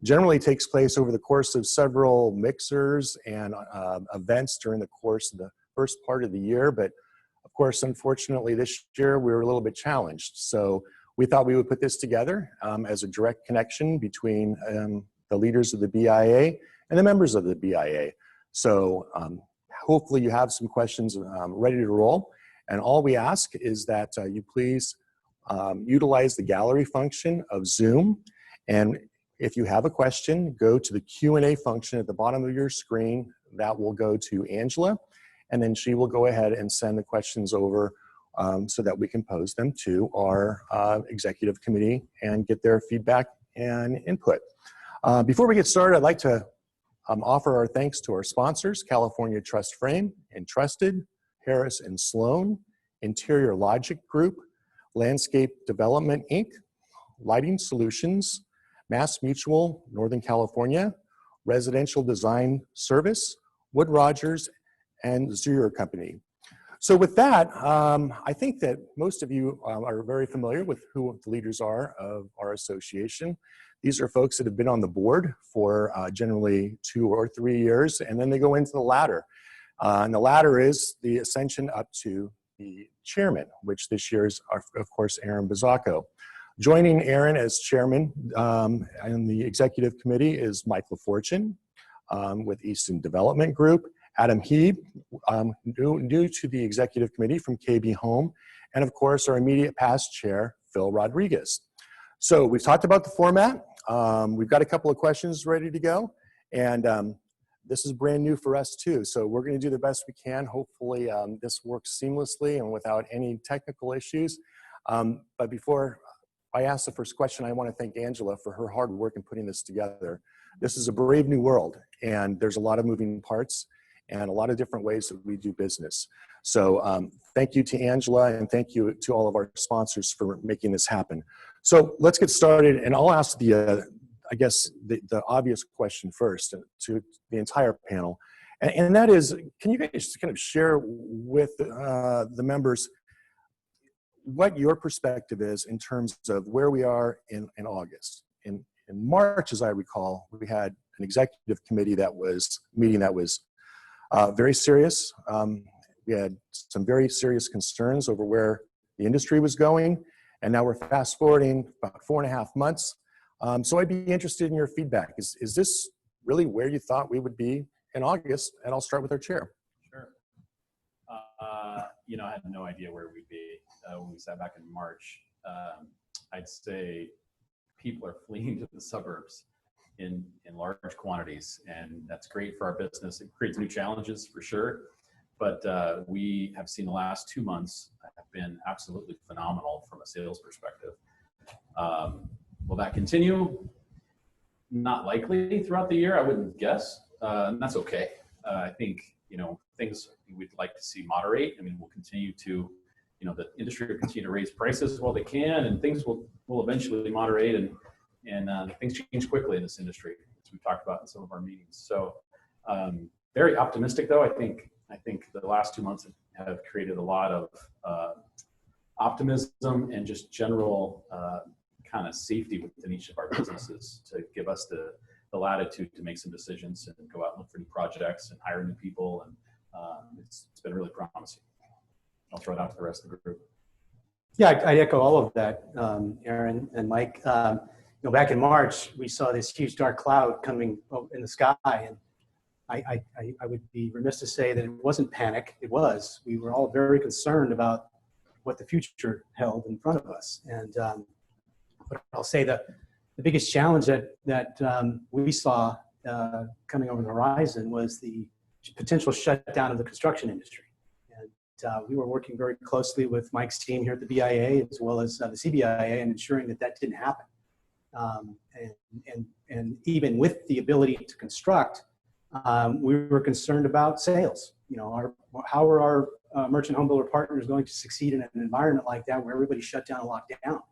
Generally takes place over the course of several mixers and events during the course of the first part of the year. But of course, unfortunately, this year we were a little bit challenged. So we thought we would put this together as a direct connection between the leaders of the BIA and the members of the BIA. So hopefully you have some questions ready to roll. And all we ask is that you please utilize the gallery function of Zoom. And if you have a question, go to the Q&A function at the bottom of your screen. That will go to Angela, and then she will go ahead and send the questions over so that we can pose them to our executive committee and get their feedback and input. Before we get started, I'd like to offer our thanks to our sponsors, California Trust Frame, Entrusted, Harris and Sloan, Interior Logic Group, Landscape Development, Inc., Lighting Solutions, Mass Mutual, Northern California, Residential Design Service, Wood Rogers, and Zero Company. So with that, I think that most of you are very familiar with who the leaders are of our association. These are folks that have been on the board for generally 2 or 3 years, and then they go into the ladder. And the ladder is the ascension up to the chairman, which this year is, of course, Aren Bazzocco. Joining Aren as chairman in the executive committee is Mike LaFortune with Easton Development Group, Adam Hieb, new to the executive committee from KB Home, and of course our immediate past chair, Phil Rodriguez. So we've talked about the format. We've got a couple of questions ready to go, and this is brand new for us too. So we're going to do the best we can. Hopefully this works seamlessly and without any technical issues. But before I ask the first question, I want to thank Angela for her hard work in putting this together. This is a brave new world, and there's a lot of moving parts and a lot of different ways that we do business. So thank you to Angela, and thank you to all of our sponsors for making this happen. So let's get started, and I'll ask the, I guess, the obvious question first to the entire panel. And that is, can you guys kind of share with the members what your perspective is in terms of where we are in August? In March, as I recall, we had an executive committee that was very serious. We had some very serious concerns over where the industry was going, and now we're fast forwarding about 4.5 months. So I'd be interested in your feedback. Is this really where you thought we would be in August? And I'll start with our chair. Sure. You know, I had no idea where we'd be when we sat back in March. I'd say people are fleeing to the suburbs in large quantities, and that's great for our business. It creates new challenges for sure, but we have seen the last 2 months have been absolutely phenomenal from a sales perspective. Will that continue? Not likely throughout the year, I wouldn't guess, and that's okay. I think, you know, things we'd like to see moderate. I mean, we'll continue to, you know, the industry will continue to raise prices while they can, and things will eventually moderate, and things change quickly in this industry, as we've talked about in some of our meetings. So very optimistic, though. I think the last 2 months have created a lot of optimism and just general kind of safety within each of our businesses to give us the latitude to make some decisions and go out and look for new projects and hire new people, and it's been really promising. I'll throw it out to the rest of the group. Yeah, I echo all of that, Aren and Mike. You know, back in March, we saw this huge dark cloud coming in the sky, and I would be remiss to say that it wasn't panic. It was. We were all very concerned about what the future held in front of us. And but I'll say that the biggest challenge that we saw coming over the horizon was the potential shutdown of the construction industry. And we were working very closely with Mike's team here at the BIA, as well as the CBIA, in ensuring that that didn't happen. And even with the ability to construct, we were concerned about sales. You know, how are our merchant home builder partners going to succeed in an environment like that where everybody's shut down and locked down?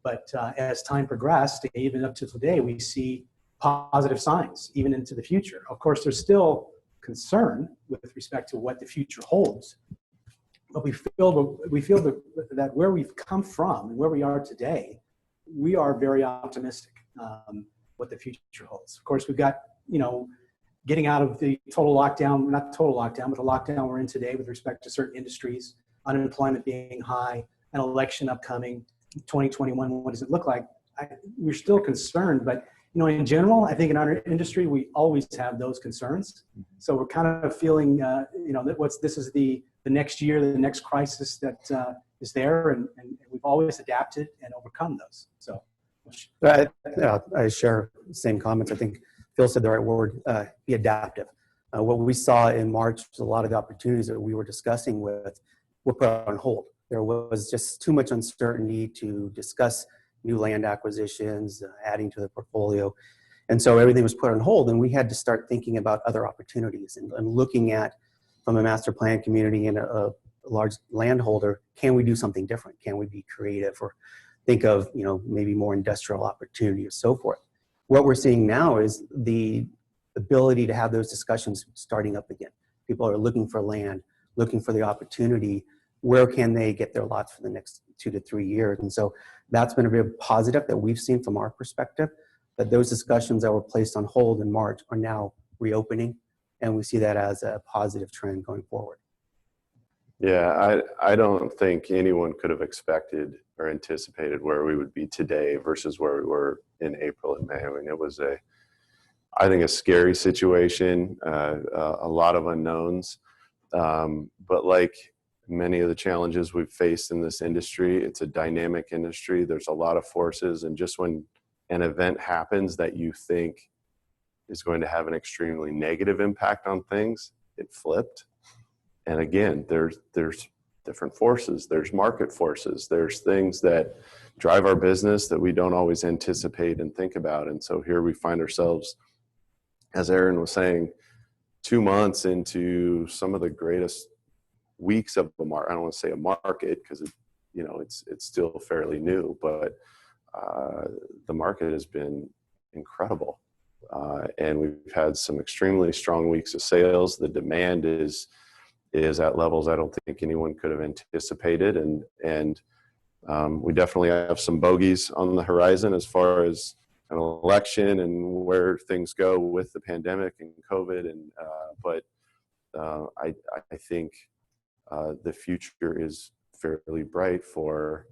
But as time progressed, even up to today, we see positive signs even into the future. Of course, there's still concern with respect to what the future holds, but we feel that where we've come from and where we are today, we are very optimistic. what the future holds. Of course, we've got, getting out of the total lockdown, not total lockdown, but the lockdown we're in today with respect to certain industries, unemployment being high, an election upcoming, 2021, what does it look like? We're still concerned, but in general, I think in our industry, we always have those concerns. So we're kind of feeling, that this is the next year, the next crisis that is there, and we've always adapted and overcome those. So I share the same comments. I think Phil said the right word, be adaptive. What we saw in March was a lot of the opportunities that we were discussing were put on hold. There was just too much uncertainty to discuss new land acquisitions, adding to the portfolio. And so everything was put on hold, and we had to start thinking about other opportunities and looking at, from a master plan community and a large landholder, can we do something different? Can we be creative or think of, maybe more industrial opportunity or so forth? What we're seeing now is the ability to have those discussions starting up again. People are looking for land, looking for the opportunity. Where can they get their lots for the next 2 to 3 years? And so that's been a real positive that we've seen from our perspective, that those discussions that were placed on hold in March are now reopening, and we see that as a positive trend going forward. Yeah, I don't think anyone could have expected or anticipated where we would be today versus where we were in April and May. I mean, it was I think a scary situation, a lot of unknowns, but like many of the challenges we've faced in this industry, it's a dynamic industry. There's a lot of forces, and just when an event happens that you think is going to have an extremely negative impact on things, it flipped. And again, there's different forces. There's market forces. There's things that drive our business that we don't always anticipate and think about. And so here we find ourselves, as Aren was saying, 2 months into some of the greatest weeks of the market. I don't want to say a market because it's still fairly new, but the market has been incredible. And we've had some extremely strong weeks of sales. The demand is at levels I don't think anyone could have anticipated. And we definitely have some bogeys on the horizon as far as an election and where things go with the pandemic and COVID. And but I think the future is fairly bright for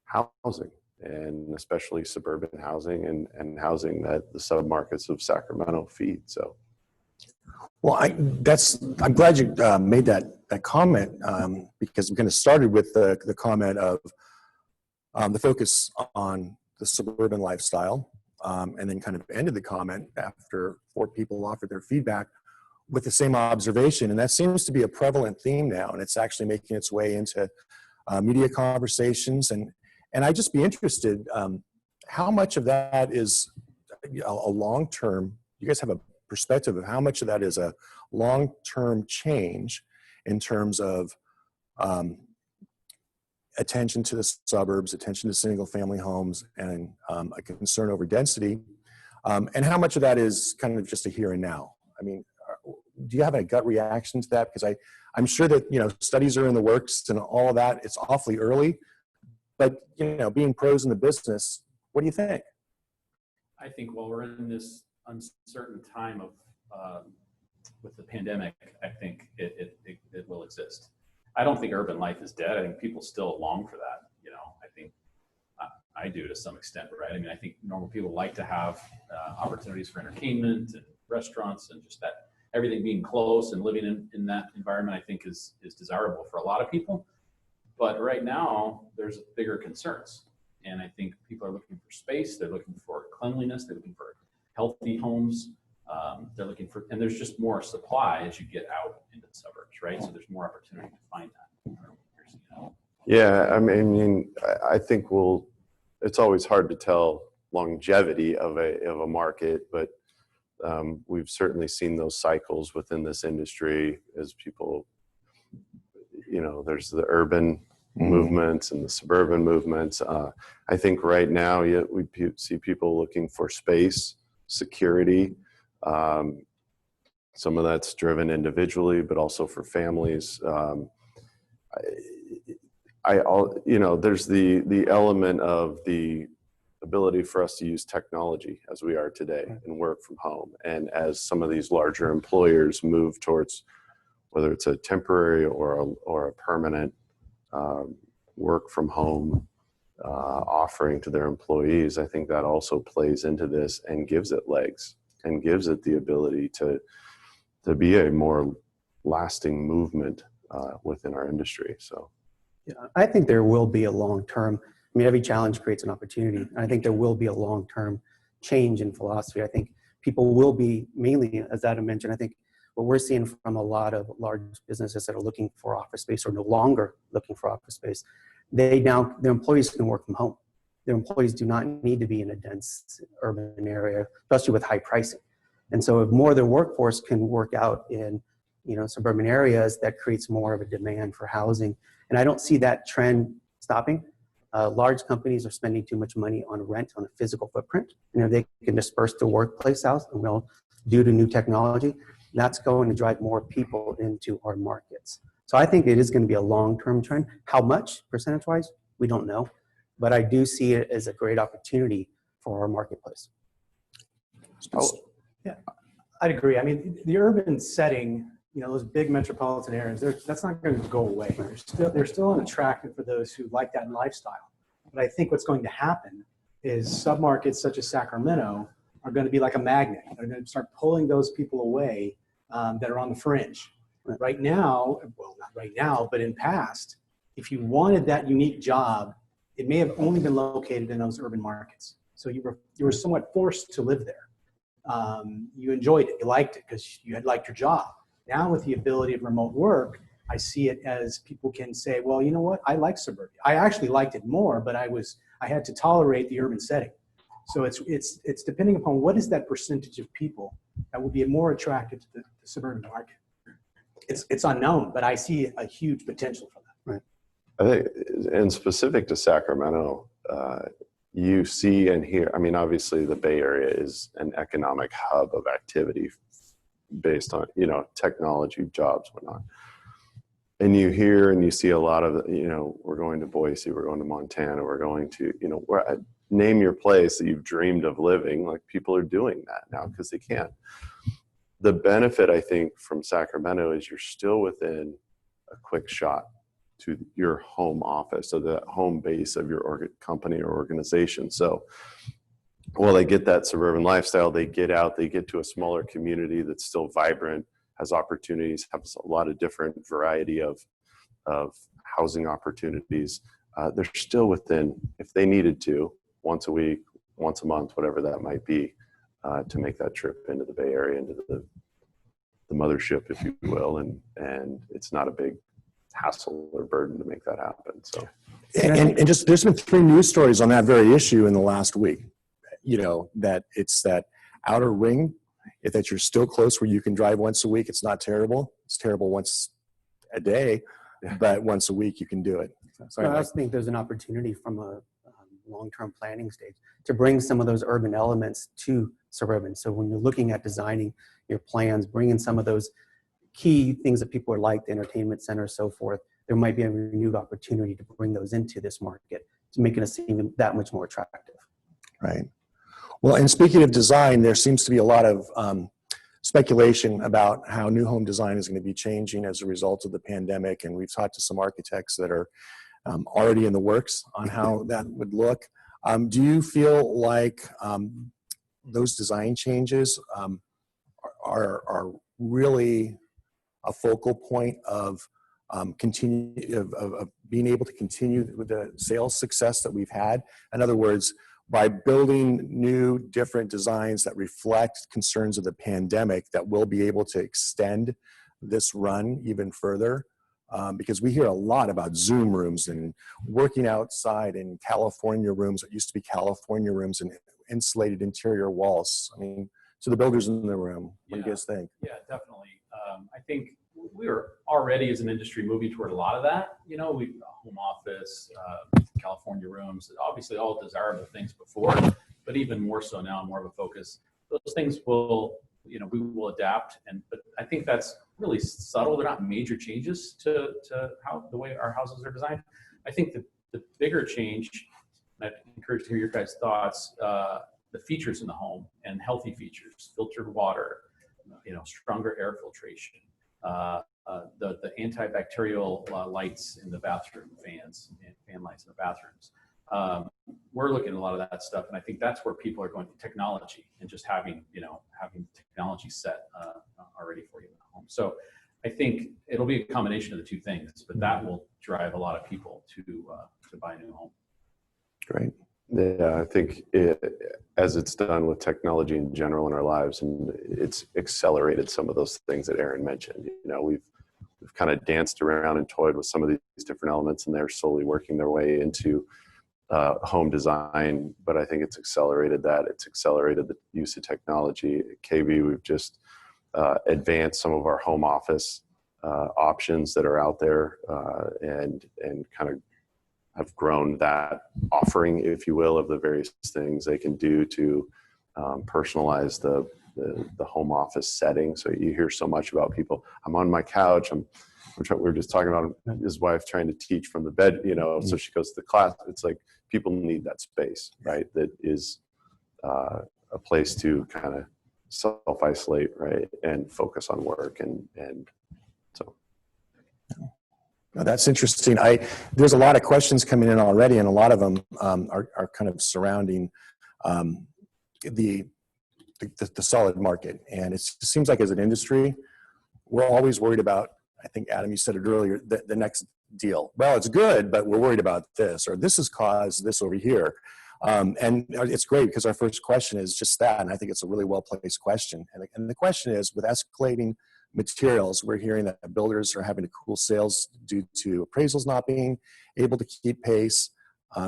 housing, and especially suburban housing and housing that the submarkets of Sacramento feed. So. Well, I'm glad you made that comment, because we kind of started with the comment of the focus on the suburban lifestyle, and then kind of ended the comment after 4 people offered their feedback with the same observation. And that seems to be a prevalent theme now, and it's actually making its way into media conversations. And I'd just be interested, how much of that is a long-term, you guys have a perspective of how much of that is a long-term change in terms of attention to the suburbs, attention to single-family homes, and a concern over density, and how much of that is kind of just a here and now? I mean, do you have a gut reaction to that? Because I'm sure that studies are in the works and all of that. It's awfully early, but being pros in the business, what do you think? I think while we're in this uncertain time of with the pandemic, I think it will exist. I don't think urban life is dead. I think people still long for that. I think I do to some extent, right? I mean, I think normal people like to have opportunities for entertainment and restaurants, and just that everything being close and living in that environment, I think is desirable for a lot of people. But right now, there's bigger concerns. And I think people are looking for space. They're looking for cleanliness. They're looking for healthy homes. They're looking for, and there's just more supply as you get out into the suburbs, right? So there's more opportunity to find that. Yeah, I mean, I think it's always hard to tell longevity of a market, but we've certainly seen those cycles within this industry as people, there's the urban movements and the suburban movements. I think right now we see people looking for space, security. Some of that's driven individually, but also for families. There's the element of the ability for us to use technology as we are today and work from home. And as some of these larger employers move towards whether it's a temporary or a permanent work from home offering to their employees, I think that also plays into this and gives it legs and gives it the ability to be a more lasting movement within our industry. So, yeah, I think there will be a long-term, I mean, every challenge creates an opportunity. I think there will be a long-term change in philosophy. I think people will be, mainly, as Adam mentioned, I think what we're seeing from a lot of large businesses that are looking for office space or no longer looking for office space, their employees can work from home. Their employees do not need to be in a dense urban area, especially with high pricing. And so if more of their workforce can work out in, suburban areas, that creates more of a demand for housing. And I don't see that trend stopping. Large companies are spending too much money on rent on a physical footprint. They can disperse the workplace out, due to new technology. That's going to drive more people into our markets. So I think it is going to be a long-term trend. How much, percentage-wise, we don't know. But I do see it as a great opportunity for our marketplace. Yeah, I'd agree. I mean, the urban setting, those big metropolitan areas, that's not going to go away. They're still an attractive for those who like that lifestyle. But I think what's going to happen is submarkets such as Sacramento are going to be like a magnet. They're going to start pulling those people away that are on the fringe. Right now, well, not right now, but in past, if you wanted that unique job, it may have only been located in those urban markets. So you were somewhat forced to live there. You enjoyed it, you liked it because you had liked your job. Now with the ability of remote work, I see it as people can say, well, you know what, I like suburbia. I actually liked it more, but I had to tolerate the urban setting. So it's depending upon what is that percentage of people that will be more attracted to the suburban market. It's unknown, but I see a huge potential for that. Right. I think, and specific to Sacramento, you see and hear, I mean, obviously the Bay Area is an economic hub of activity based on, technology, jobs, whatnot. And you hear and you see a lot of, we're going to Boise, we're going to Montana, we're going to, name your place that you've dreamed of living. Like, people are doing that now because they can. The benefit, I think, from Sacramento is you're still within a quick shot to your home office, so the home base of your company or organization. So while they get that suburban lifestyle, they get out, they get to a smaller community that's still vibrant, has opportunities, has a lot of different variety of housing opportunities. They're still within, if they needed to, once a week, once a month, whatever that might be, to make that trip into the Bay Area, into the mothership, if you will, and it's not a big hassle or burden to make that happen. So, and just there's been 3 news stories on that very issue in the last week. That it's that outer ring, that you're still close where you can drive once a week. It's not terrible. It's terrible once a day, but once a week you can do it. So I also think there's an opportunity from a long-term planning stage to bring some of those urban elements to suburban. So when you're looking at designing your plans, bringing some of those key things that people are like, the entertainment center, so forth, there might be a renewed opportunity to bring those into this market to make it seem that much more attractive. Right. Well, and speaking of design, there seems to be a lot of speculation about how new home design is going to be changing as a result of the pandemic. And we've talked to some architects that are already in the works on how that would look. Do you feel like those design changes are really a focal point of being able to continue with the sales success that we've had? In other words, by building new, different designs that reflect concerns of the pandemic, that we'll be able to extend this run even further. Because we hear a lot about Zoom rooms and working outside in California rooms that used to be California rooms and insulated interior walls. I mean, to the builders in the room, what do you guys think? Yeah, definitely. I think we were already as an industry moving toward a lot of that. We home office, California rooms, obviously all desirable things before, but even more so now, more of a focus. Those things will, we will adapt, but I think that's really subtle. They're not major changes to how the way our houses are designed. I think the bigger change and I'd encourage to hear your guys' thoughts, the features in the home and healthy features, filtered water, stronger air filtration, the antibacterial lights in the bathroom, fans and fan lights in the bathrooms. We're looking at a lot of that stuff, and I think that's where people are going to technology and just having technology set already for you in the home. So I think it'll be a combination of the two things, but that will drive a lot of people to buy a new home. Great. Yeah, I think as it's done with technology in general in our lives, and it's accelerated some of those things that Aren mentioned. We've kind of danced around and toyed with some of these different elements, and they're slowly working their way into home design. But I think it's accelerated that. It's accelerated the use of technology. At KB, we've just advanced some of our home office options that are out there, and kind of have grown that offering, if you will, of the various things they can do to personalize the home office setting. So you hear so much about people, I'm on my couch, we were just talking about his wife trying to teach from the bed, so she goes to the class. It's like people need that space, right? That is a place to kind of self-isolate, right? And focus on work. And so. Now, that's interesting. There's a lot of questions coming in already, and a lot of them are kind of surrounding the solid market. And it seems like as an industry, we're always worried about, I think, Adam, you said it earlier, the next deal. Well, it's good, but we're worried about this, or this has caused this over here. And it's great because our first question is just that, and I think it's a really well-placed question. And the question is, with escalating materials, we're hearing that builders are having to cool sales due to appraisals not being able to keep pace.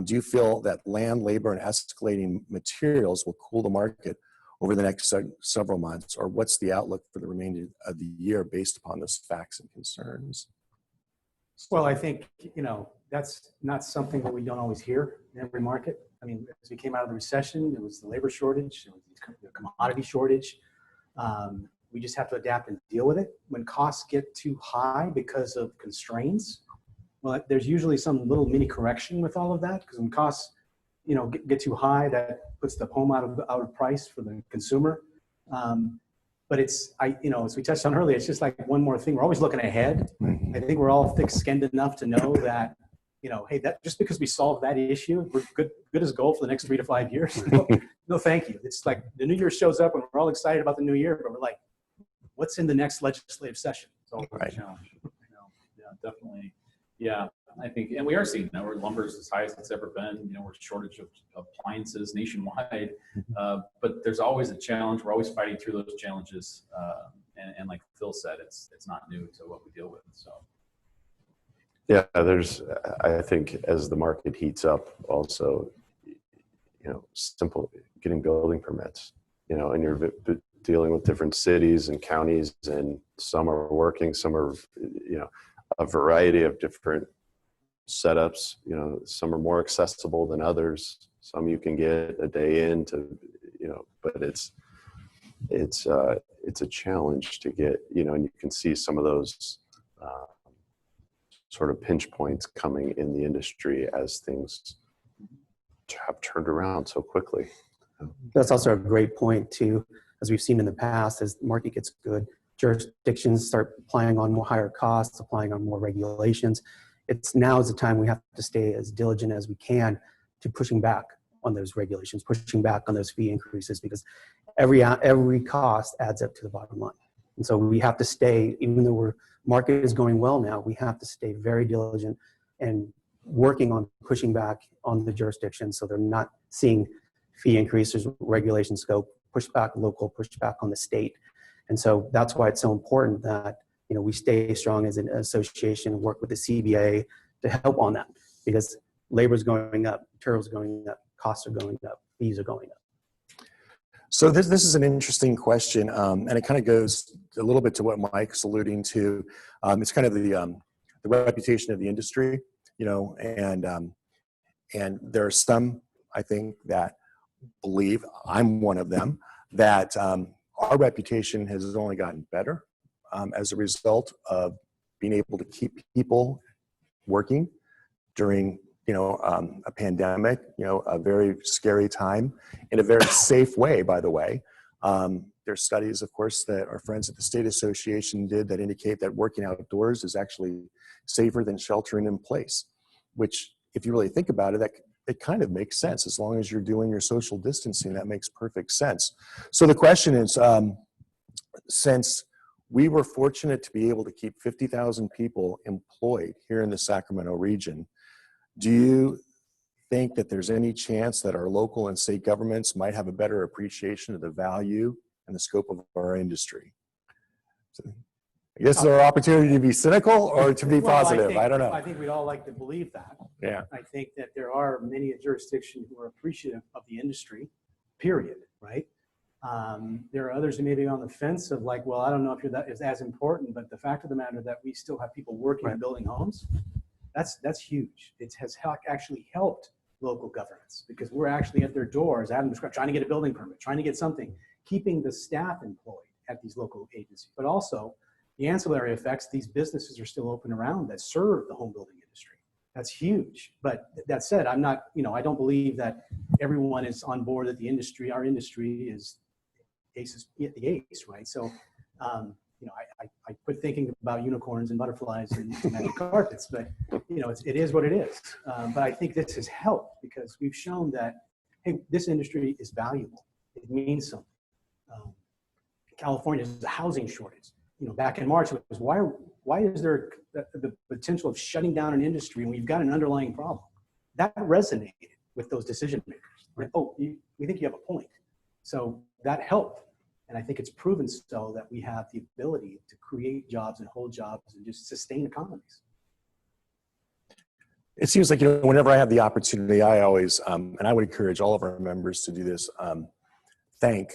Do you feel that land, labor, and escalating materials will cool the market over the next several months, or what's the outlook for the remainder of the year based upon those facts and concerns? Well, I think, that's not something that we don't always hear in every market. I mean, as we came out of the recession, there was the labor shortage, there was the commodity shortage. We just have to adapt and deal with it. When costs get too high because of constraints, well, there's usually some little mini correction with all of that, because when costs, get too high, that puts the home out of price for the consumer. But as we touched on earlier, it's just like one more thing. We're always looking ahead. I think we're all thick-skinned enough to know that, hey, that just because we solve that issue, we're good as gold for the next 3 to 5 years. No, thank you. It's like the new year shows up and we're all excited about the new year, but we're like, what's in the next legislative session? It's all right. Challenge. Yeah, definitely. Yeah, I think, and we are seeing that where lumber is as high as it's ever been. We're shortage of appliances nationwide, but there's always a challenge. We're always fighting through those challenges, and like Phil said, it's not new to what we deal with. So. Yeah, I think as the market heats up, also, simple getting building permits. And you're dealing with different cities and counties, and some are working, some are, a variety of different setups. Some are more accessible than others. Some you can get a day in to, but it's a challenge to get, and you can see some of those sort of pinch points coming in the industry as things have turned around so quickly. That's also a great point too, as we've seen in the past. As the market gets good, jurisdictions start applying on more higher costs, applying on more regulations. Now is the time we have to stay as diligent as we can to pushing back on those regulations, pushing back on those fee increases, because every cost adds up to the bottom line. And so we have to stay, even though market is going well now, we have to stay very diligent and working on pushing back on the jurisdictions so they're not seeing fee increases, regulation scope, push back local, push back on the state. And so that's why it's so important that we stay strong as an association and work with the CBA to help on that, because labor is going up, materials are going up, costs are going up, fees are going up. So this is an interesting question, and it kind of goes a little bit to what Mike's alluding to. It's kind of the reputation of the industry, and there are some, I think, that believe, I'm one of them, that our reputation has only gotten better as a result of being able to keep people working during a pandemic, a very scary time in a very safe way, by the way. There's studies, of course, that our friends at the State Association did that indicate that working outdoors is actually safer than sheltering in place, which, if you really think about it, it kind of makes sense. As long as you're doing your social distancing, that makes perfect sense. So the question is, since we were fortunate to be able to keep 50,000 people employed here in the Sacramento region, do you think that there's any chance that our local and state governments might have a better appreciation of the value and the scope of our industry? So I guess it's our opportunity to be cynical or to be positive. I don't know. I think we'd all like to believe that. Yeah. I think that there are many jurisdictions who are appreciative of the industry, period, right? There are others who may be on the fence of like, well, I don't know if that is as important, but the fact of the matter that we still have people working and building homes, that's huge. It has actually helped local governments because we're actually at their doors, Adam described, trying to get a building permit, trying to get something, keeping the staff employed at these local agencies, but also the ancillary effects, these businesses are still open around that serve the home building industry. That's huge. But that said, I'm not, I don't believe that everyone is on board that our industry is the ace, right? So, I quit thinking about unicorns and butterflies and magic carpets, but it is what it is. But I think this has helped because we've shown that, hey, this industry is valuable. It means something. California has a housing shortage. Back in March, it was why is there the potential of shutting down an industry when we've got an underlying problem? That resonated with those decision makers. Like, oh, we think you have a point. So that helped. And I think it's proven so that we have the ability to create jobs and hold jobs and just sustain economies. It seems like, whenever I have the opportunity, I always, and I would encourage all of our members to do this, thank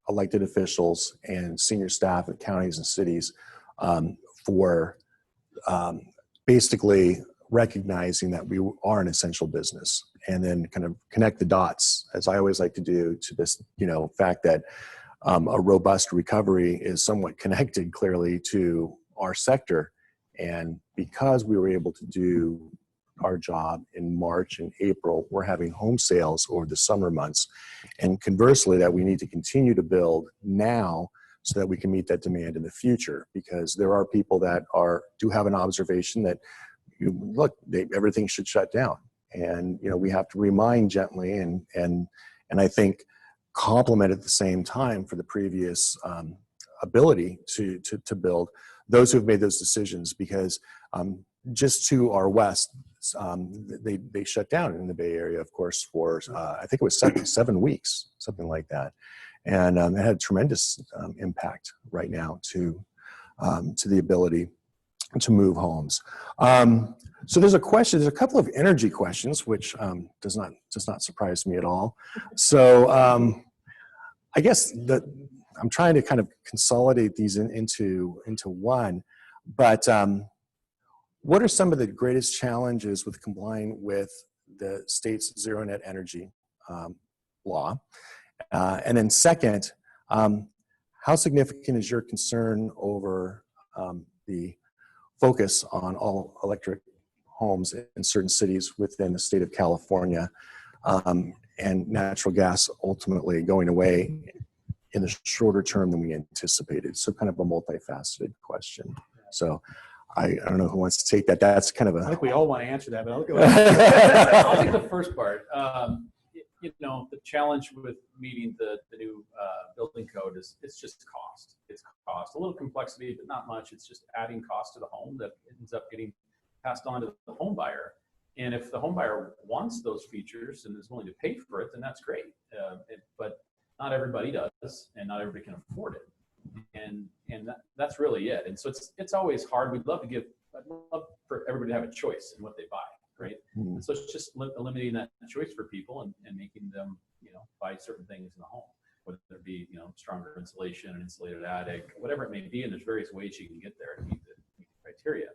elected officials and senior staff at counties and cities for basically recognizing that we are an essential business, and then kind of connect the dots, as I always like to do, to this, fact that a robust recovery is somewhat connected clearly to our sector. And because we were able to do our job in March and April, we're having home sales over the summer months. And conversely, that we need to continue to build now so that we can meet that demand in the future, because there are people that do have an observation that, everything should shut down. And, we have to remind gently and I think compliment at the same time for the previous ability to build those who have made those decisions, because just to our west, they shut down in the Bay Area, of course, for I think it was 7 weeks, something like that, and it had tremendous impact right now to the ability to move homes. So there's a couple of energy questions, which does not surprise me at all. So I guess that I'm trying to kind of consolidate these into one, but what are some of the greatest challenges with complying with the state's zero net energy law? And then second, how significant is your concern over the focus on all electric homes in certain cities within the state of California, and natural gas ultimately going away in the shorter term than we anticipated? So kind of a multifaceted question. So I don't know who wants to take that. That's kind of I think we all want to answer that, but I'll go ahead. I'll take the first part. The challenge with meeting the new building code is it's just cost. It's cost, a little complexity, but not much. It's just adding cost to the home that ends up getting passed on to the home buyer. And if the home buyer wants those features and is willing to pay for it, then that's great. But not everybody does, and not everybody can afford it. And that's really it. And so it's always hard. I'd love for everybody to have a choice in what they buy, right? Mm-hmm. So it's just eliminating that choice for people and making them, buy certain things in the home, whether it be, stronger insulation, an insulated attic, whatever it may be. And there's various ways you can get there to meet the criteria.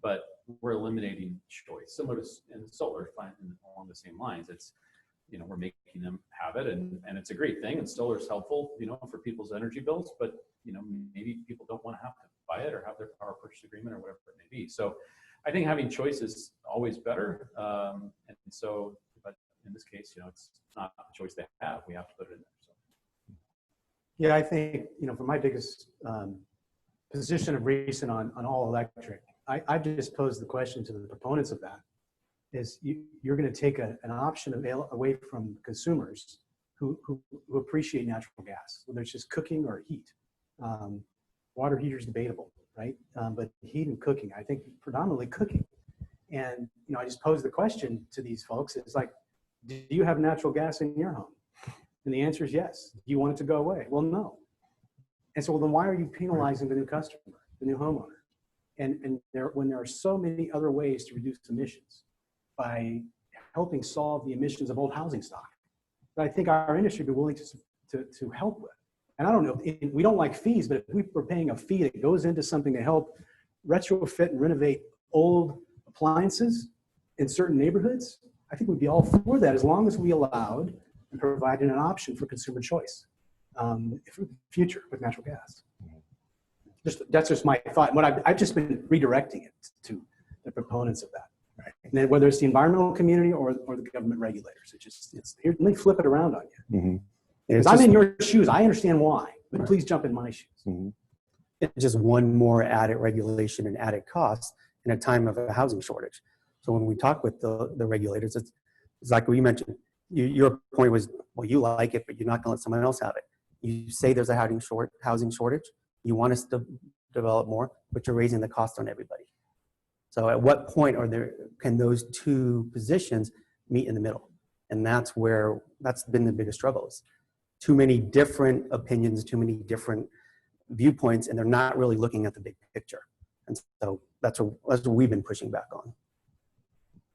But we're eliminating choice, similar to in solar, along the same lines. It's, we're making them have it, and it's a great thing. And solar is helpful, for people's energy bills, but, maybe people don't want to have to buy it or have their power purchase agreement or whatever it may be. So I think having choice is always better. And so, but in this case, it's not a choice they have. We have to put it in there. So. Yeah, I think, for my biggest position of recent on all electric, I just posed the question to the proponents of that, is you're going to take an option away from consumers who appreciate natural gas, whether it's just cooking or heat. Water heater is debatable, right? But heat and cooking, I think predominantly cooking. And, I just posed the question to these folks. It's like, do you have natural gas in your home? And the answer is yes. Do you want it to go away? Well, no. And so, then why are you penalizing the new customer, the new homeowner? And when there are so many other ways to reduce emissions by helping solve the emissions of old housing stock, that I think our industry would be willing to help with. And I don't know, we don't like fees, but if we were paying a fee that goes into something to help retrofit and renovate old appliances in certain neighborhoods, I think we'd be all for that, as long as we allowed and provided an option for consumer choice for the future with natural gas. That's just my thought. I've just been redirecting it to the proponents of that. Right. And then whether it's the environmental community or the government regulators, it's here. Let me flip it around on you. Mm-hmm. Because I'm in your shoes. I understand why, but please jump in my shoes. Mm-hmm. It's just one more added regulation and added cost in a time of a housing shortage. So when we talk with the regulators, it's like what you mentioned. Your point was, well, you like it, but you're not going to let someone else have it. You say there's a housing shortage. You want us to develop more, but you're raising the cost on everybody. So at what point can those two positions meet in the middle? And that's been the biggest struggle. Is too many different opinions, too many different viewpoints, and they're not really looking at the big picture. And so that's what we've been pushing back on.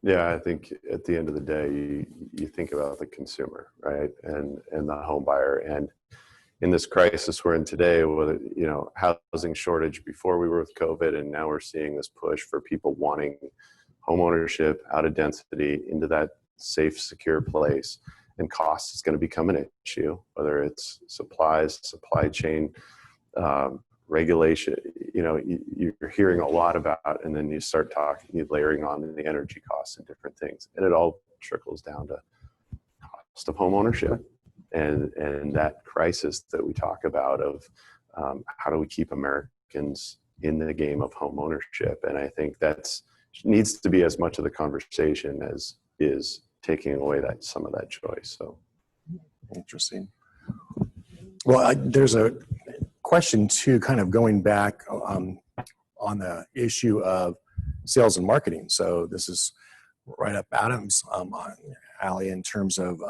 Yeah, I think at the end of the day, you think about the consumer, right, and the home buyer. And in this crisis we're in today, with housing shortage before we were with COVID, and now we're seeing this push for people wanting home ownership out of density into that safe, secure place. And cost is going to become an issue, whether it's supplies, supply chain, regulation. You're hearing a lot about, and then you start layering on the energy costs and different things, and it all trickles down to cost of home ownership and that crisis that we talk about of how do we keep Americans in the game of home ownership. And I think that needs to be as much of the conversation as is taking away some of that choice. So interesting. Well, there's a question too, kind of going back on the issue of sales and marketing. So this is right up Adam's alley in terms of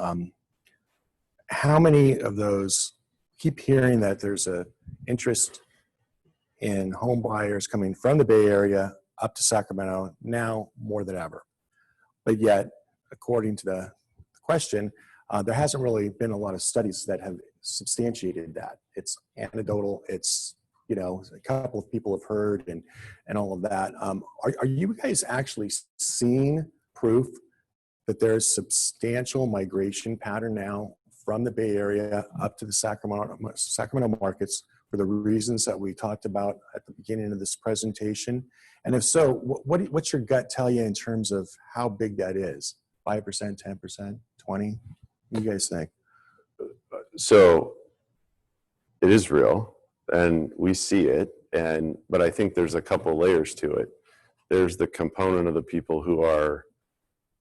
how many of those keep hearing that there's a interest in home buyers coming from the Bay Area up to Sacramento now more than ever. But yet, according to the question, there hasn't really been a lot of studies that have substantiated that. It's anecdotal. It's, a couple of people have heard and all of that. Are you guys actually seeing proof that there's substantial migration pattern now from the Bay Area up to the Sacramento markets for the reasons that we talked about at the beginning of this presentation? And if so, what's your gut tell you in terms of how big that is? 5%, 10%, 20%? What do you guys think? So it is real, and we see it, but I think there's a couple layers to it. There's the component of the people who are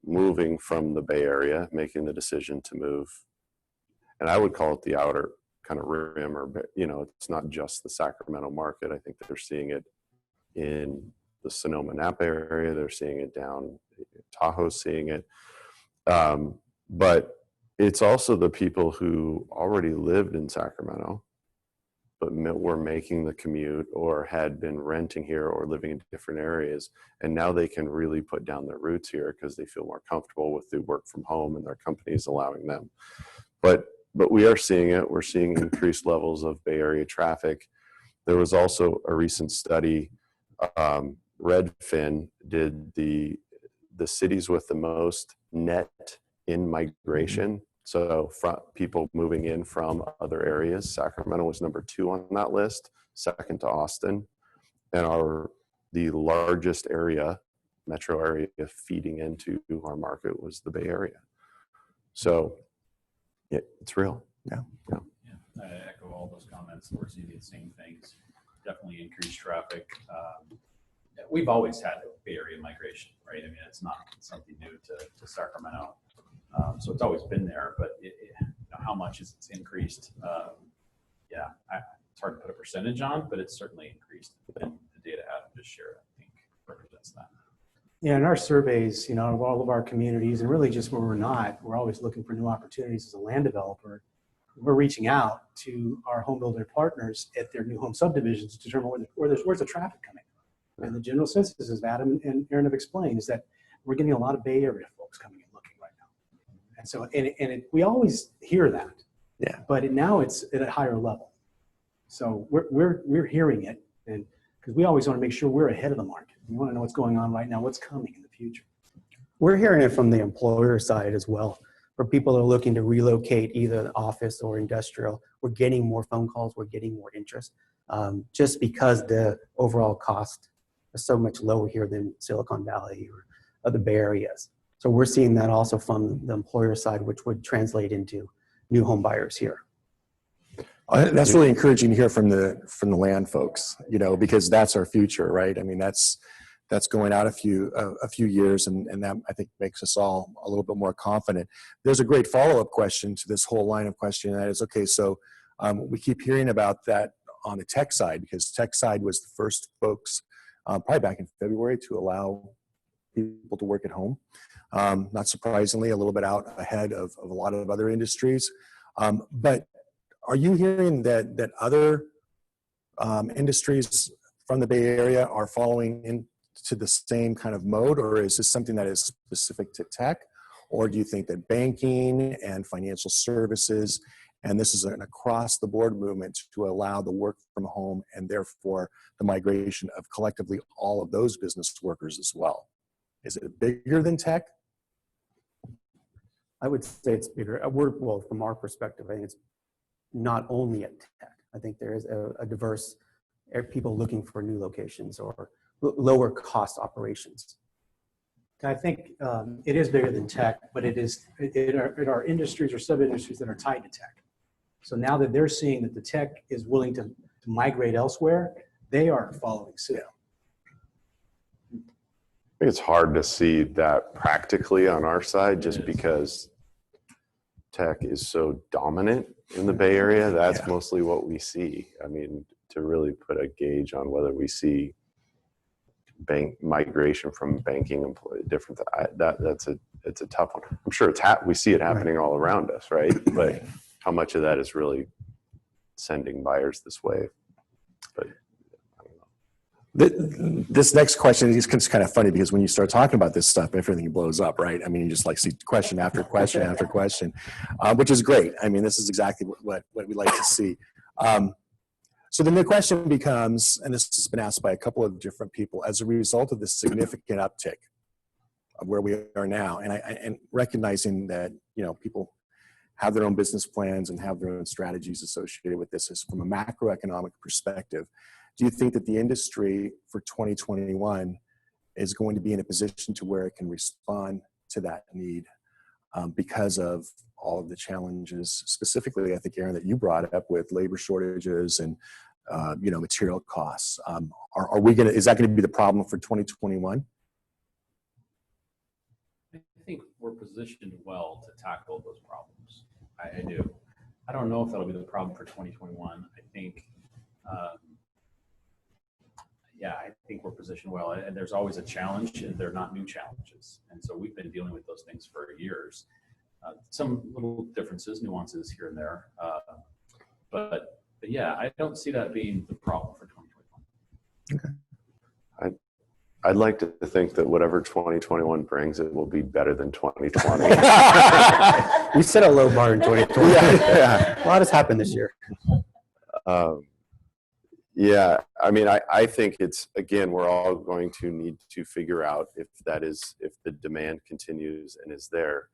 moving from the Bay Area, making the decision to move, and I would call it the outer kind of rim, or it's not just the Sacramento market. I think they're seeing it in the Sonoma Napa area. They're seeing it down Tahoe, seeing it. But it's also the people who already lived in Sacramento, but were making the commute or had been renting here or living in different areas. And now they can really put down their roots here because they feel more comfortable with the work from home and their companies allowing them. But we are seeing it. We're seeing increased levels of Bay Area traffic. There was also a recent study, Redfin did the cities with the most net in migration. So people moving in from other areas. Sacramento was number 2 on that list, second to Austin. And the largest area metro area feeding into our market was the Bay Area. So it's real. Yeah. Yeah, I echo all those comments. We're seeing the same things. Definitely increased traffic. We've always had Bay Area migration, right? I mean, it's not something new to Sacramento. So it's always been there, but how much is it's increased? It's hard to put a percentage on, but it's certainly increased. And the data Adam just shared, I think, represents that. Yeah, in our surveys, of all of our communities, and really just where we're not, we're always looking for new opportunities as a land developer. We're reaching out to our home builder partners at their new home subdivisions to determine where's the traffic coming from. And the general census, as Adam and Aren have explained, is that we're getting a lot of Bay Area folks coming and looking right now. And so, we always hear that. Yeah. But now it's at a higher level. So we're hearing it, and because we always want to make sure we're ahead of the market. We want to know what's going on right now, what's coming in the future. We're hearing it from the employer side as well. For people that are looking to relocate either office or industrial, we're getting more phone calls, we're getting more interest, just because the overall cost is so much lower here than Silicon Valley or other Bay Areas. So we're seeing that also from the employer side, which would translate into new home buyers here. That's really encouraging to hear from the land folks, because that's our future, right? I mean, that's going out a few years, and that I think makes us all a little bit more confident. There's a great follow-up question to this whole line of questioning, and that is, okay, so we keep hearing about that on the tech side, because tech side was the first folks, probably back in February, to allow people to work at home. Not surprisingly, a little bit out ahead of a lot of other industries. But are you hearing that other industries from the Bay Area are following into the same kind of mode, or is this something that is specific to tech? Or do you think that banking and financial services, and this is an across-the-board movement to allow the work from home and therefore the migration of collectively all of those business workers as well? Is it bigger than tech? I would say it's bigger. Well, from our perspective, I think it's not only at tech. I think there is a diverse people looking for new locations or lower cost operations. I think it is bigger than tech, but it are industries or sub-industries that are tied to tech. So now that they're seeing that the tech is willing to migrate elsewhere, they are following suit. I think it's hard to see that practically on our side, just because tech is so dominant in the Bay Area. That's mostly what we see. I mean, to really put a gauge on whether we see bank migration from banking employee different, it's a tough one. I'm sure we see it happening all around us, right? But how much of that is really sending buyers this way? But this next question is kind of funny, because when you start talking about this stuff, everything blows up, right? I mean, you just like see question after question after question, which is great. I mean, this is exactly what we like to see. So then the question becomes, and this has been asked by a couple of different people, as a result of this significant uptick of where we are now, and recognizing that people have their own business plans and have their own strategies associated with this, is from a macroeconomic perspective. Do you think that the industry for 2021 is going to be in a position to where it can respond to that need because of all of the challenges, specifically, I think, Aren, that you brought up with labor shortages and material costs? Is that going to be the problem for 2021? I think we're positioned well to tackle those problems. I do. I don't know if that'll be the problem for 2021. I think, I think we're positioned well. And there's always a challenge, and they're not new challenges. And so we've been dealing with those things for years. Some little differences, nuances here and there. But yeah, I don't see that being the problem for 2021. Okay. I'd like to think that whatever 2021 brings, it will be better than 2020. We set a low bar in 2020. A lot has happened this year. I mean, I think it's, again, we're all going to need to figure out if the demand continues and is there.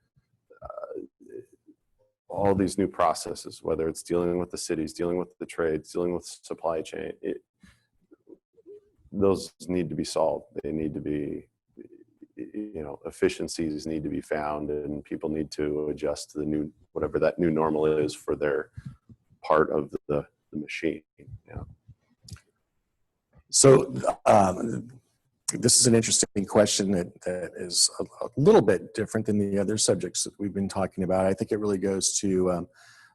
All these new processes, whether it's dealing with the cities, dealing with the trades, dealing with supply chain, those need to be solved. They need to be, efficiencies need to be found, and people need to adjust to the new, whatever that new normal is for their part of the machine. Yeah. So this is an interesting question that is a little bit different than the other subjects that we've been talking about. I think it really goes to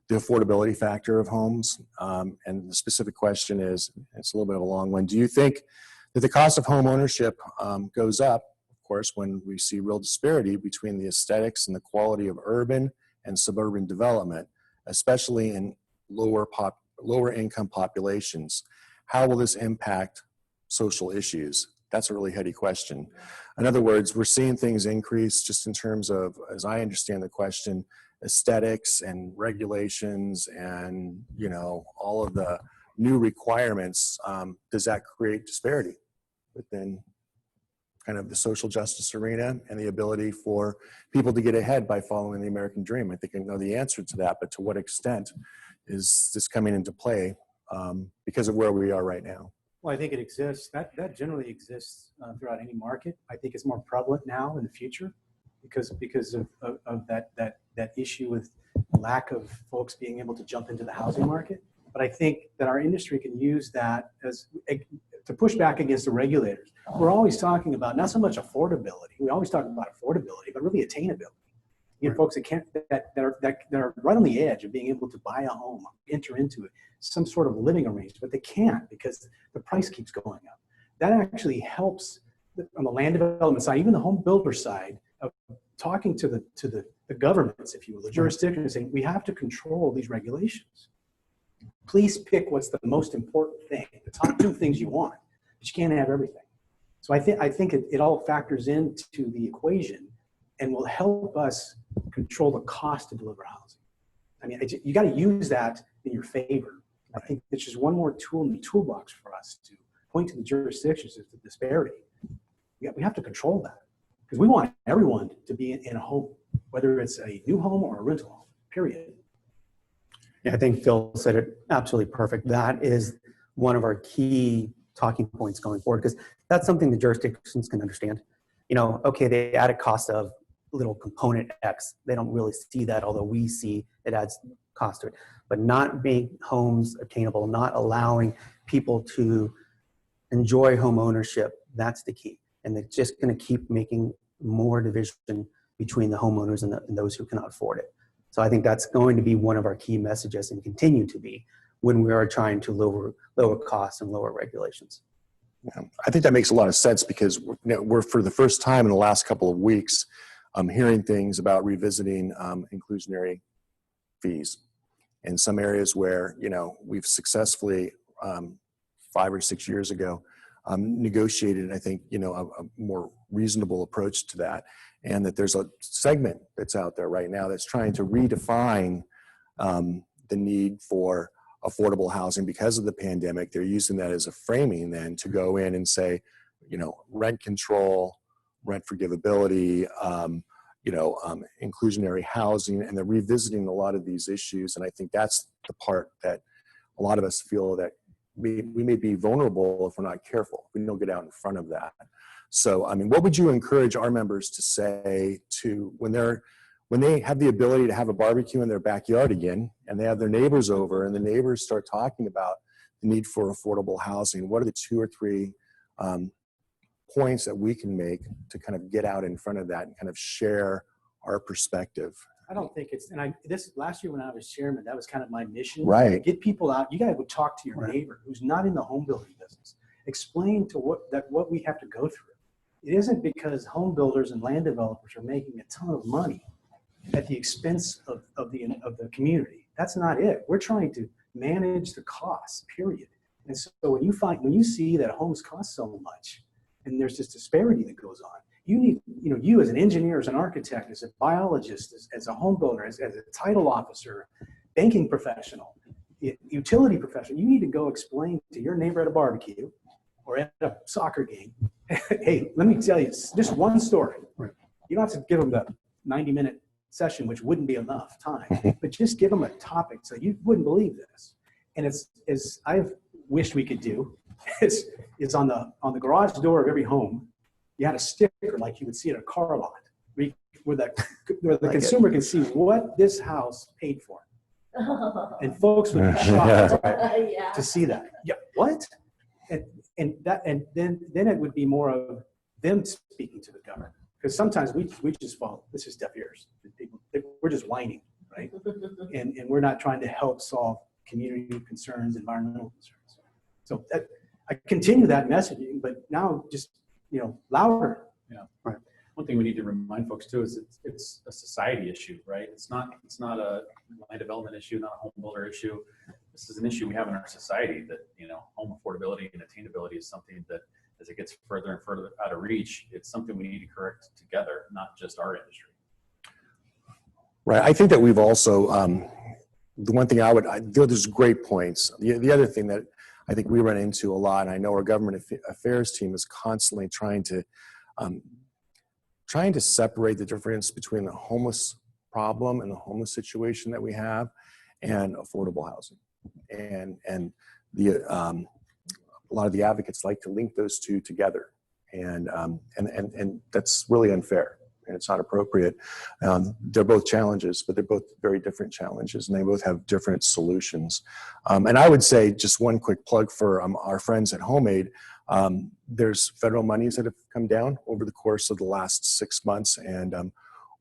the affordability factor of homes. And the specific question is, it's a little bit of a long one. Do you think that the cost of home ownership goes up, of course, when we see real disparity between the aesthetics and the quality of urban and suburban development, especially in lower income populations? How will this impact social issues? That's a really heady question. In other words, we're seeing things increase just in terms of, as I understand the question, aesthetics and regulations and, all of the new requirements. Does that create disparity within kind of the social justice arena and the ability for people to get ahead by following the American dream? I think I know the answer to that, but to what extent is this coming into play because of where we are right now? Well, I think it exists. That generally exists throughout any market. I think it's more prevalent now in the future because of that issue with lack of folks being able to jump into the housing market. But I think that our industry can use that as to push back against the regulators. We're always talking about not so much affordability. We always talk about affordability, but really attainability. You know, folks that are right on the edge of being able to buy a home, enter into it, some sort of living arrangement, but they can't because the price keeps going up. That actually helps on the land development side, even the home builder side, of talking to the governments, if you will, the jurisdictions, saying we have to control these regulations. Please pick what's the most important thing, the top two things you want, but you can't have everything. So I think it all factors into the equation and will help us control the cost to deliver housing. I mean, you got to use that in your favor. I think it's just one more tool in the toolbox for us to point to the jurisdictions of the disparity. We have to control that because we want everyone to be in a home, whether it's a new home or a rental home, period. Yeah, I think Phil said it absolutely perfect. That is one of our key talking points going forward because that's something the jurisdictions can understand. Okay, they add a cost of little component X. They don't really see that, although we see it adds cost to it. But not being homes attainable, not allowing people to enjoy home ownership, that's the key. And they're just going to keep making more division between the homeowners and those who cannot afford it. So I think that's going to be one of our key messages and continue to be when we are trying to lower costs and lower regulations. Yeah, I think that makes a lot of sense because we're for the first time in the last couple of weeks hearing things about revisiting inclusionary fees in some areas where we've successfully 5 or 6 years ago negotiated, I think, a more reasonable approach to that, and that there's a segment that's out there right now that's trying to redefine the need for affordable housing because of the pandemic. They're using that as a framing then to go in and say, rent control, rent forgivability, inclusionary housing, and they're revisiting a lot of these issues. And I think that's the part that a lot of us feel that we may be vulnerable if we're not careful, if we don't get out in front of that. So, I mean, what would you encourage our members to say to when they have the ability to have a barbecue in their backyard again, and they have their neighbors over, and the neighbors start talking about the need for affordable housing? What are the 2 or 3 points that we can make to kind of get out in front of that and kind of share our perspective? I don't think it's, and this last year when I was chairman, that was kind of my mission. Right. Get people out. You got to go talk to your neighbor who's not in the home building business. Explain to what we have to go through. It isn't because home builders and land developers are making a ton of money at the expense of the community. That's not it. We're trying to manage the costs, period. And so when you see that homes cost so much, and there's this disparity that goes on, you need, you as an engineer, as an architect, as a biologist, as a home builder, as a title officer, banking professional, utility professional, you need to go explain to your neighbor at a barbecue or at a soccer game, hey, let me tell you just one story. Right. You don't have to give them the 90-minute session, which wouldn't be enough time, but just give them a topic so you wouldn't believe this. And it's, as I've wished we could do, is on the garage door of every home, you had a sticker like you would see at a car lot, where the consumer can see what this house paid for. And folks would be shocked to see that. Yeah, what? And then it would be more of them speaking to the government, because sometimes we just fall. This is deaf ears. We're just whining, right? And we're not trying to help solve community concerns, environmental concerns. So I continue that messaging, but now just louder. Yeah. Right. One thing we need to remind folks too is it's a society issue, right? It's not a land development issue, not a home builder issue. This is an issue we have in our society that, home affordability and attainability is something that as it gets further and further out of reach, it's something we need to correct together, not just our industry. Right. I think that we've also, the one thing there's great points. The other thing that I think we run into a lot, and I know our government affairs team is constantly trying to separate the difference between the homeless problem and the homeless situation that we have and affordable housing. And a lot of the advocates like to link those two together. And that's really unfair. And it's not appropriate. They're both challenges, but they're both very different challenges, and they both have different solutions. And I would say, just one quick plug for our friends at HomeAid, there's federal monies that have come down over the course of the last 6 months, and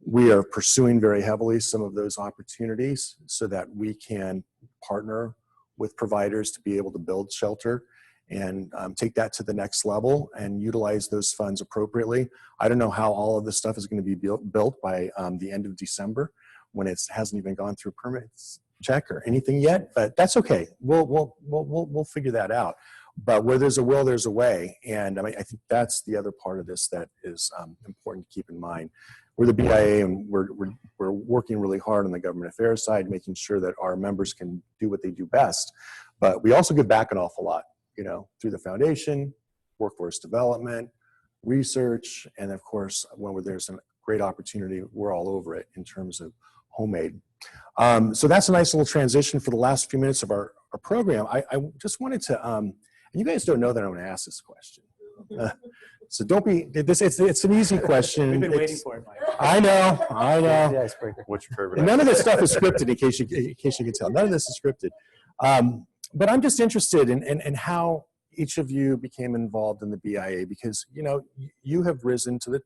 we are pursuing very heavily some of those opportunities so that we can partner with providers to be able to build shelter and take that to the next level and utilize those funds appropriately. I don't know how all of this stuff is going to be built by the end of December, when it hasn't even gone through permits check or anything yet, but that's okay. We'll figure that out. But where there's a will, there's a way. And I think that's the other part of this that is important to keep in mind. We're the BIA, and we're working really hard on the government affairs side, making sure that our members can do what they do best. But we also give back an awful lot, through the foundation, workforce development, research, and of course, when there's a great opportunity, we're all over it in terms of HomeAid. So that's a nice little transition for the last few minutes of our program. I just wanted to, and you guys don't know that I'm going to ask this question. So don't be, it's an easy question. We've been waiting for it, Mike. I know. The icebreaker. Which favorite? None of this stuff is scripted, in case you can tell. None of this is scripted. But I'm just interested in how each of you became involved in the BIA, because you have risen to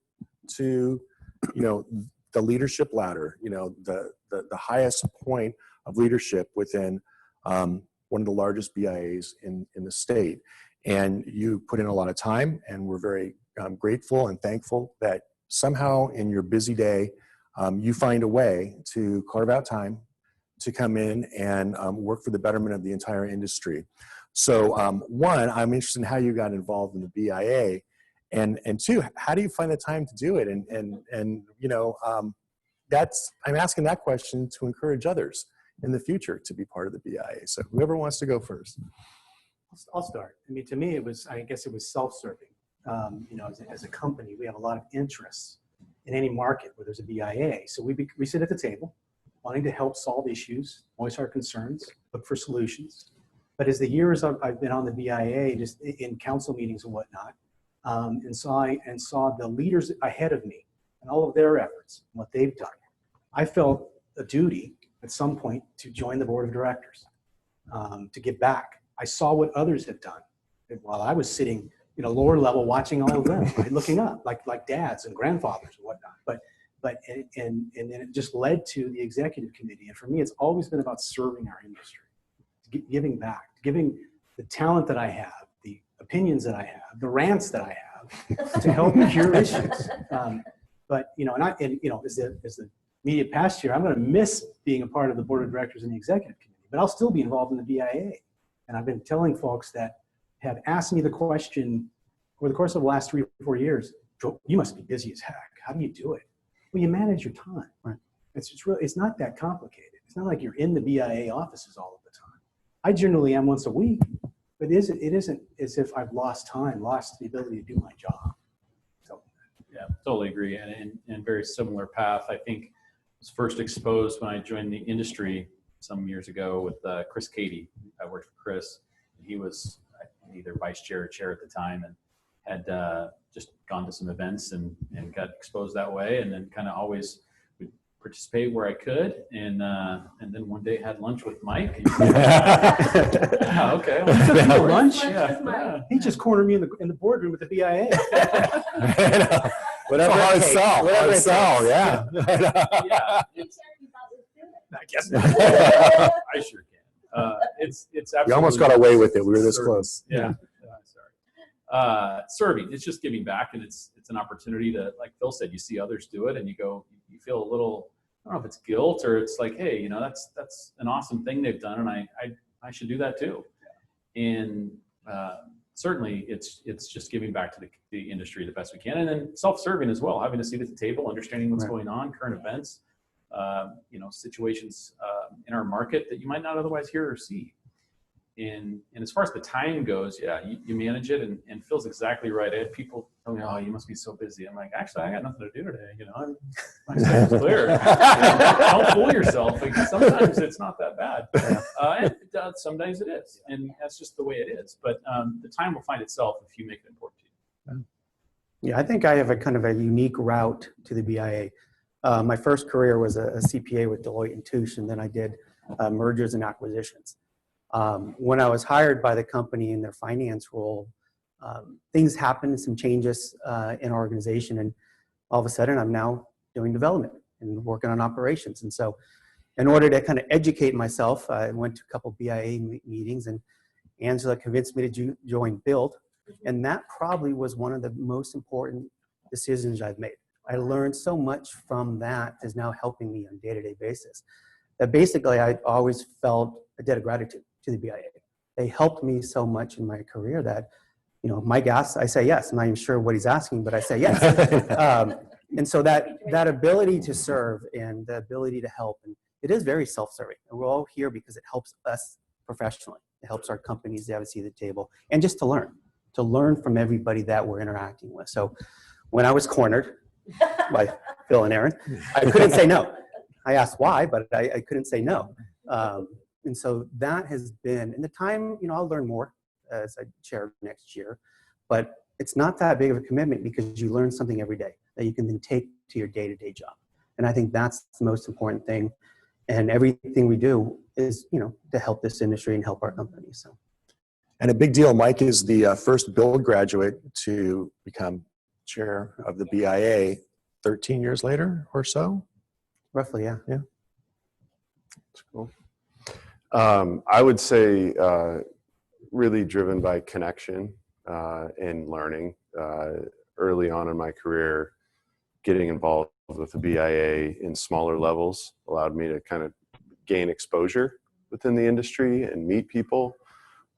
the leadership ladder, the highest point of leadership within one of the largest BIAs in the state, and you put in a lot of time, and we're very grateful and thankful that somehow in your busy day you find a way to carve out time to come in and work for the betterment of the entire industry. So one, I'm interested in how you got involved in the BIA, and two, how do you find the time to do it? And I'm asking that question to encourage others in the future to be part of the BIA. So whoever wants to go first. I'll start. To me, I guess it was self-serving. As a company, we have a lot of interests in any market where there's a BIA. So we sit at the table, wanting to help solve issues, voice our concerns, look for solutions. But as the years I've been on the BIA, just in council meetings and whatnot, and saw the leaders ahead of me and all of their efforts and what they've done, I felt a duty at some point to join the board of directors, to give back. I saw what others had done while I was sitting lower level, watching all of them, right, looking up like dads and grandfathers and whatnot. But then it just led to the executive committee. And for me, it's always been about serving our industry, giving back, giving the talent that I have, the opinions that I have, the rants that I have to help cure issues. But as the immediate past year, I'm going to miss being a part of the board of directors and the executive committee, but I'll still be involved in the BIA. And I've been telling folks that have asked me the question over the course of the last 3 or 4 years, Joe, you must be busy as heck. How do you do it? Well, you manage your time. Right. It's not that complicated. It's not like you're in the BIA offices all of the time. I generally am once a week, but it isn't as if I've lost the ability to do my job. So, yeah, totally agree. And very similar path. I think I was first exposed when I joined the industry some years ago with Chris Cady. I worked for Chris, and he was either vice chair or chair at the time. And had just gone to some events and got exposed that way, and then kind of always would participate where I could, and then one day had lunch with Mike. Yeah, okay. He took me to lunch. Yeah. He just cornered me in the boardroom with the BIA. Whatever hard it takes, sell, whatever hard it sell. takes, yeah. Yeah, I guess not. I sure can. It's absolutely. You almost got away with it. We were this close. Yeah. Sorry. Serving. It's just giving back, and it's an opportunity to, like Phil said, you see others do it, and you feel a little. I don't know if it's guilt or it's like, hey, that's an awesome thing they've done, and I should do that too. And certainly, it's just giving back to the industry the best we can, and then self-serving as well, having a seat at the table, understanding what's going on, current events. Situations in our market that you might not otherwise hear or see. And as far as the time goes, yeah, you manage it, and Phil's exactly right. I had people tell me, "Oh, you must be so busy." I'm like, actually, I got nothing to do today. My schedule's clear. Don't fool yourself. Like, sometimes it's not that bad. And some days it is, and that's just the way it is. But the time will find itself if you make it important to you. Yeah, I think I have a kind of a unique route to the BIA. My first career was a CPA with Deloitte and Touche, and then I did mergers and acquisitions. When I was hired by the company in their finance role, things happened, some changes in our organization, and all of a sudden I'm now doing development and working on operations. And so in order to kind of educate myself, I went to a couple BIA meetings, and Angela convinced me to join Build, and that probably was one of the most important decisions I've made. I learned so much from that is now helping me on a day-to-day basis. That basically I always felt a debt of gratitude to the BIA. They helped me so much in my career that, Mike asks, I say yes. I'm not even sure what he's asking, but I say yes. And so that ability to serve and the ability to help, and it is very self-serving. And we're all here because it helps us professionally. It helps our companies to have a seat at the table, and just to learn from everybody that we're interacting with. So when I was cornered by Phil and Aren, I couldn't say no. I asked why, but I couldn't say no. And so that has been, in the time, I'll learn more as I chair next year, but it's not that big of a commitment because you learn something every day that you can then take to your day-to-day job. And I think that's the most important thing. And everything we do is, to help this industry and help our company. So. And a big deal, Mike is the first Build graduate to become chair of the BIA 13 years later or so. Roughly, yeah. Yeah. That's cool. I would say really driven by connection and learning. Early on in my career, getting involved with the BIA in smaller levels allowed me to kind of gain exposure within the industry and meet people.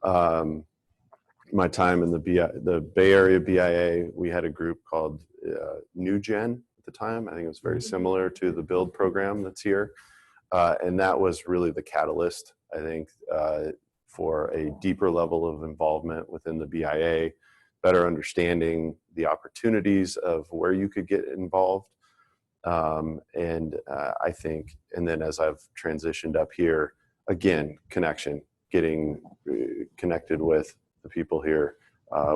My time in the Bay Area BIA, we had a group called New Gen at the time. I think it was very similar to the Build program that's here. And that was really the catalyst, I think, for a deeper level of involvement within the BIA, better understanding the opportunities of where you could get involved. I think, and then as I've transitioned up here, again, connection, getting connected with the people here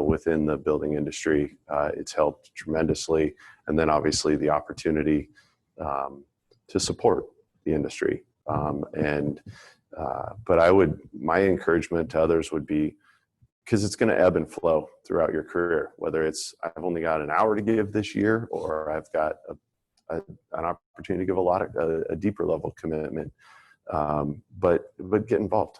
within the building industry. It's helped tremendously. And then obviously the opportunity to support the industry. But my encouragement to others would be, because it's going to ebb and flow throughout your career, whether it's I've only got an hour to give this year, or I've got an opportunity to give a deeper level commitment. But get involved.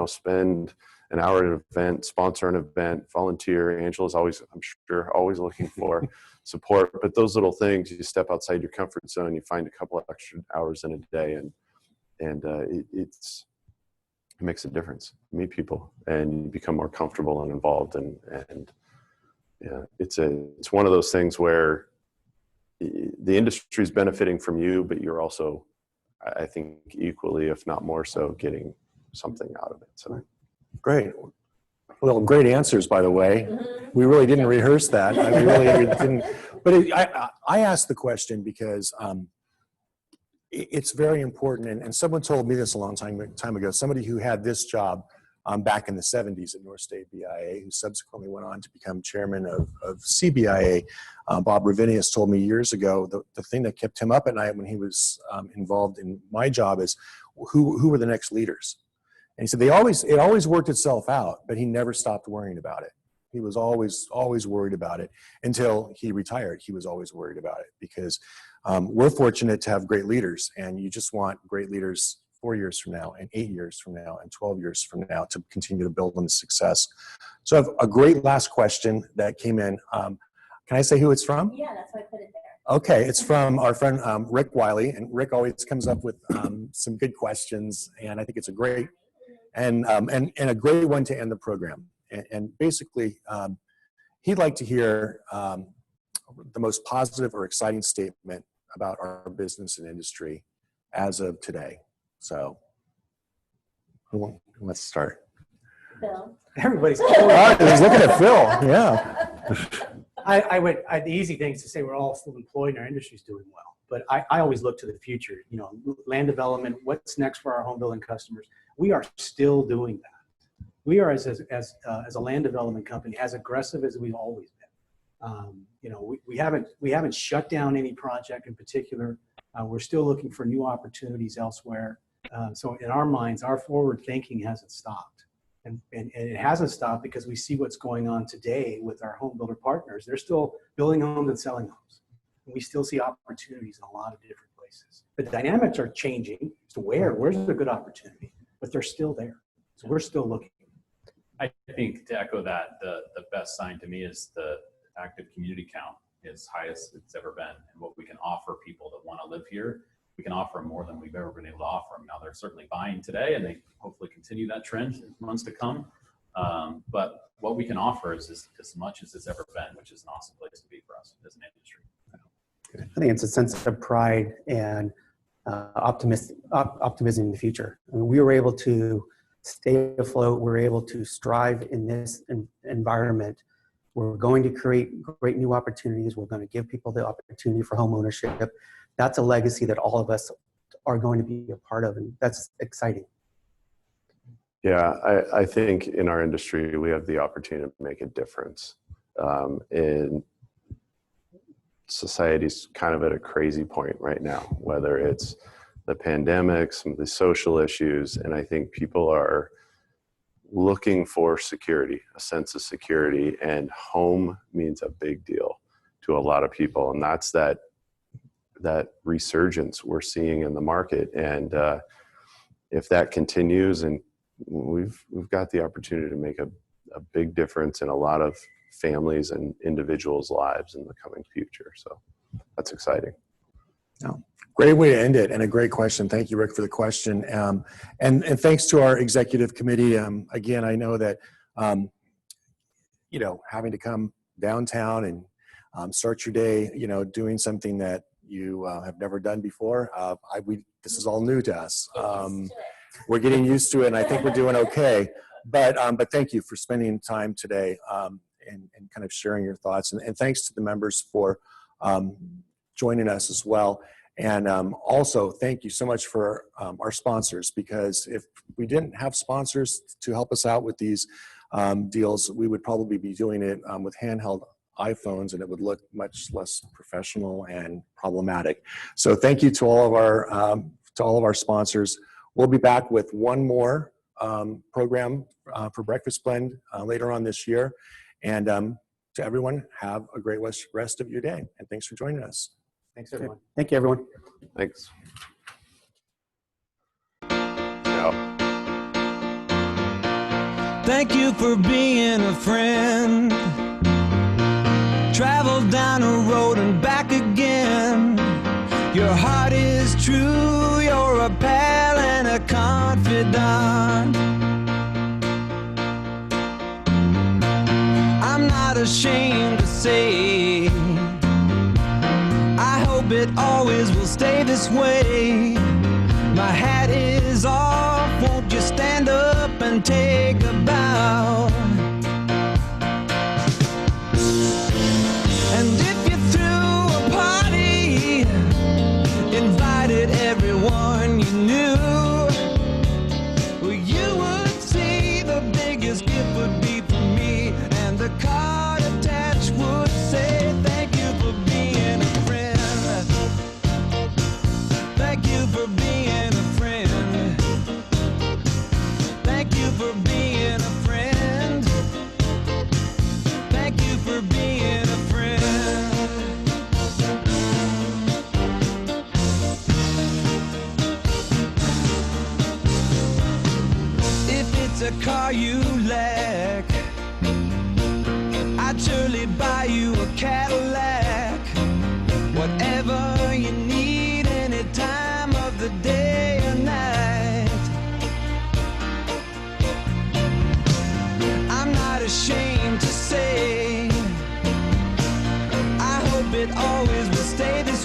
Spend an hour at an event, sponsor an event, volunteer. Angela's always, I'm sure, always looking for support. But those little things, you step outside your comfort zone, you find a couple of extra hours in a day, and it makes a difference. You meet people, and you become more comfortable and involved. And yeah, it's one of those things where the industry is benefiting from you, but you're also, I think, equally, if not more so, getting something out of it. So great. Well, great answers, by the way. We really didn't rehearse that. We really didn't. But I asked the question because it's very important. And someone told me this a long time ago. Somebody who had this job, back in the 70s at North State BIA, who subsequently went on to become chairman of CBIA. Bob Ravinius told me years ago the thing that kept him up at night when he was involved in my job is who were the next leaders. And he said it always worked itself out, but he never stopped worrying about it. He was always worried about it until he retired. He was always worried about it because we're fortunate to have great leaders, and you just want great leaders 4 years from now and 8 years from now and 12 years from now to continue to build on the success. So I have a great last question that came in. Can I say who it's from? Yeah, that's why I put it there. Okay, it's from our friend Rick Wiley, and Rick always comes up with some good questions, and I think it's a great and a great one to end the program. And basically, he'd like to hear the most positive or exciting statement about our business and industry as of today. So, let's start. Bill. Everybody's. He's looking at Phil. Yeah. The easy thing is to say we're all still employed and our industry's doing well. But I always look to the future. You know, land development. What's next for our home building customers? We are still doing that. We are as a land development company as aggressive as we've always been. You know, we haven't shut down any project in particular. We're still looking for new opportunities elsewhere. So in our minds, our forward thinking hasn't stopped. And it hasn't stopped because we see what's going on today with our home builder partners. They're still building homes and selling homes. And we still see opportunities in a lot of different places. The dynamics are changing as to where's a good opportunity, but they're still there. So we're still looking. I think to echo that, the best sign to me is the active community count is highest it's ever been. And what we can offer people that want to live here, we can offer them more than we've ever been able to offer them. Now they're certainly buying today, and they hopefully continue that trend in months to come. But what we can offer is as much as it's ever been, which is an awesome place to be for us as an industry. I think it's a sense of pride and optimism in the future. I mean, we were able to stay afloat. We're able to strive in this environment. We're going to create great new opportunities. We're going to give people the opportunity for home ownership. That's a legacy that all of us are going to be a part of, and that's exciting. Yeah, I think in our industry, we have the opportunity to make a difference. In society's kind of at a crazy point right now, whether it's the pandemic, some of the social issues, and I think people are looking for security, a sense of security, and home means a big deal to a lot of people, and that's that resurgence we're seeing in the market. And if that continues, and we've got the opportunity to make a big difference in a lot of families and individuals' lives in the coming future. So that's exciting. No. Great way to end it, and a great question. Thank you, Rick, for the question. And thanks to our executive committee. Again, I know that, having to come downtown and start your day, doing something that you have never done before, this is all new to us. We're getting used to it, and I think we're doing okay. But thank you for spending time today and kind of sharing your thoughts. And thanks to the members for joining us as well. And also, thank you so much for our sponsors, because if we didn't have sponsors to help us out with these deals, we would probably be doing it with handheld iPhones, and it would look much less professional and problematic. So thank you to all of our sponsors. We'll be back with one more program for Breakfast Blend later on this year. And to everyone, have a great rest of your day. And thanks for joining us. Thanks, everyone. Thank you, everyone. Thanks. Yeah. Thank you for being a friend. Travel down a road and back again. Your heart is true, you're a pal and a confidant. I'm not ashamed to say, I hope it always will stay this way. My hat is off, won't you stand up and take a bow? And if you threw a party, invited everyone you knew, well, you would see the for being a friend. Thank you for being a friend. If it's a car you lack, I'd surely buy you a Cadillac. Whatever you need, any time of the day or night. I'm not ashamed to say, I hope it all